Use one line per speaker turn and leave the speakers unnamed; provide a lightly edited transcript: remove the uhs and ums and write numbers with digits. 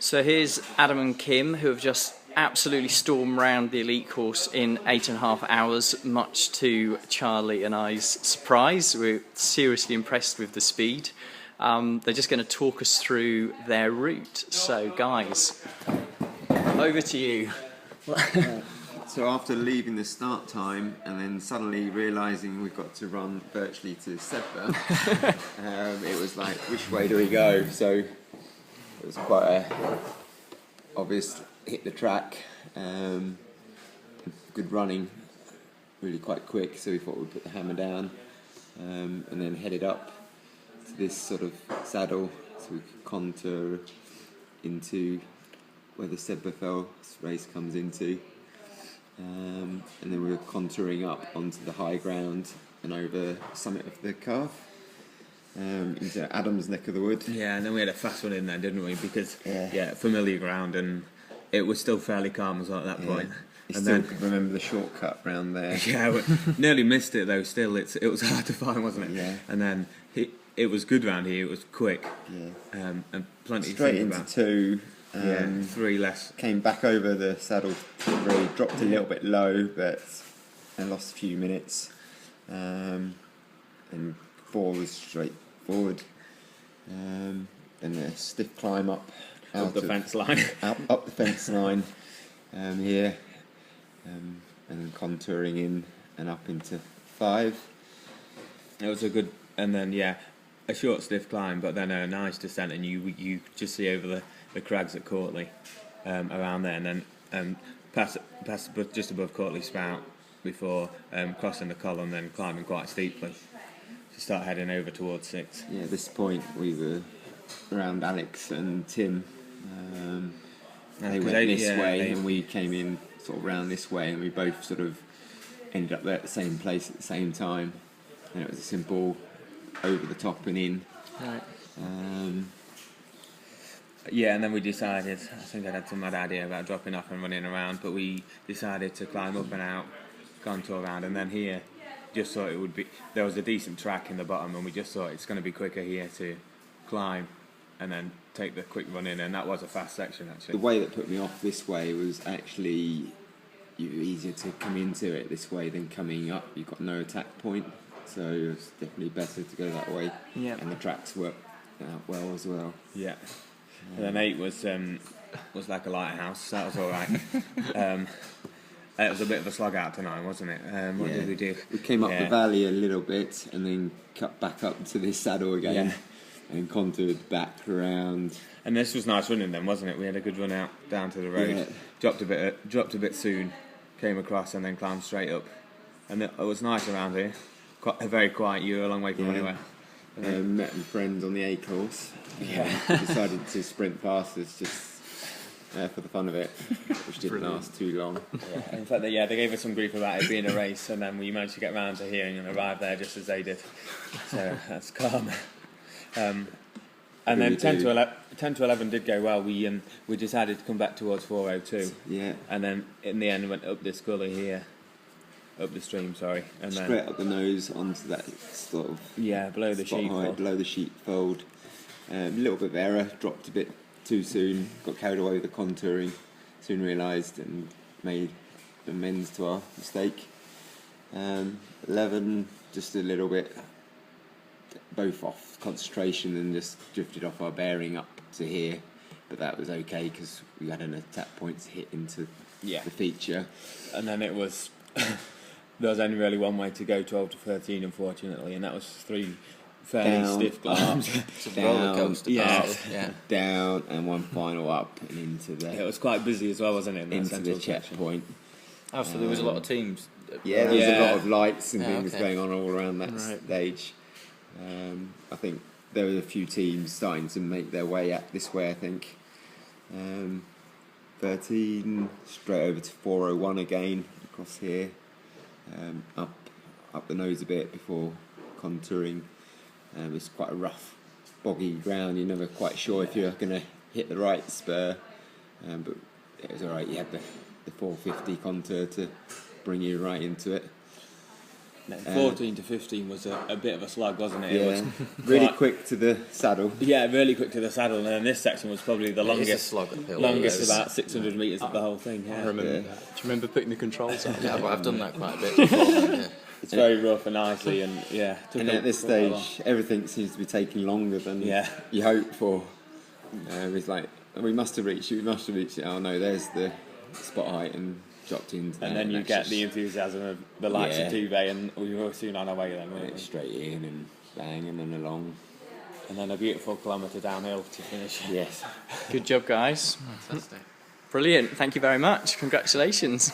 So here's Adam and Kim, who have just absolutely stormed round the elite course in 8.5 hours, much to Charlie and I's surprise. We're seriously impressed with the speed. They're just going to talk us through their route. So guys, over to you.
So after leaving the start time and then suddenly realising we've got to run virtually to Sedbergh, it was like, which way do we go? So it was quite a obvious hit the track, good running, really quite quick, so we thought we'd put the hammer down and then headed up to this sort of saddle so we could contour into where the Sedbergh race comes into. And then we were contouring up onto the high ground and over the summit of the Calf into Adam's neck of the wood.
Yeah, and then we had a fast one in there, didn't we? Because familiar ground, and it was still fairly calm as well at that point.
You
and
still
then
could remember the shortcut round there.
Yeah, we nearly missed it though. Still, it was hard to find, wasn't it?
Yeah.
And then it was good round here. It was quick.
Yeah.
And plenty
straight
to think
into
about.
two.
Three less.
Came back over the saddle three, dropped a little bit low, but I lost a few minutes. And four was straight forward. Then a stiff climb up
The fence line.
up the fence line here, and then contouring in and up into 5.
It was a good, and then a short stiff climb, but then a nice descent, and you just see over the crags at Courtley, around there, and then past just above Courtley Spout before crossing the column, then climbing quite steeply to start heading over towards 6.
Yeah, at this point we were around Alex and Tim. They went this way, and we came in sort of round this way, and we both sort of ended up there at the same place at the same time. And it was a simple over the top and in.
Right.
And then we decided, I think I had some mad idea about dropping off and running around, but we decided to climb up and out, contour around, and then here, just thought it would be, there was a decent track in the bottom, and we just thought it's going to be quicker here to climb and then take the quick run in, and that was a fast section actually.
The way that put me off this way was actually easier to come into it this way than coming up. You've got no attack point, so it's definitely better to go that way.
Yeah.
And the tracks work out well as well.
Yeah. And then 8 was like a lighthouse, so that was all right. It was a bit of a slog out tonight, wasn't it? What did we do?
We came up the valley a little bit and then cut back up to this saddle again and contoured back around.
And this was nice running then, wasn't it? We had a good run out down to the road.
Yeah.
Dropped a bit soon, came across and then climbed straight up. And it was nice around here. Quite very quiet. You were a long way from anywhere.
Met my friends on the A course. Decided to sprint past us just for the fun of it, which didn't last too long.
In fact, they gave us some grief about it being a race, and then we managed to get round to here and arrive there just as they did. So that's calm. And then 10 to 11 did go well. We decided to come back towards 4:02.
Yeah.
And then in the end went up this gully here. Up the stream, sorry, and
Straight
then
up the nose onto that sort of
below the sheepfold.
Below the sheepfold. A little bit of error, dropped a bit too soon, got carried away with the contouring, soon realised and made amends to our mistake. 11, just a little bit, both off concentration and just drifted off our bearing up to here, but that was okay because we had an attack point to hit into the feature.
And then it was. There was only really one way to go, 12 to 13, unfortunately, and that was 3 fairly stiff climbs.
It's a roller coaster.
Down and one final up and into the.
It was quite busy as well, wasn't it? In that
into
central
the checkpoint.
Oh, so there was a lot of teams.
Yeah, there was a lot of lights and things going on all around that
Right.
stage. I think there were a few teams starting to make their way up this way. I think 13 straight over to 4:01 again across here. Up the nose a bit before contouring. It's quite a rough, boggy ground. You're never quite sure if you're going to hit the right spur, but it was alright. You had the 450 contour to bring you right into it.
14 to 15 was a bit of a slog, wasn't it?
Yeah,
It was
really
quite-
quick to the saddle.
Yeah, really quick to the saddle, and then this section was probably the
It's a
longest.
slog uphill.
Longest
Yes.
about 600 metres of the whole thing.
I
Yeah.
remember.
Yeah.
Do you remember putting the controls on?
Yeah, but I've done that quite a bit before. Yeah.
It's very rough and icy, and yeah. took
And
a-
at this
quite a while.
stage, everything seems to be taking longer than
Yeah.
you hope for. It's like, we must have reached it. Oh no, there's the spot height, and dropped into
And
that,
then you
that's
get
just
the enthusiasm of the likes
Yeah.
of Tuve, and we were soon on our way then, weren't we?
straight in and banging and along.
And then a beautiful kilometre downhill to finish.
Yes.
Good job, guys.
Fantastic.
Brilliant. Thank you very much. Congratulations.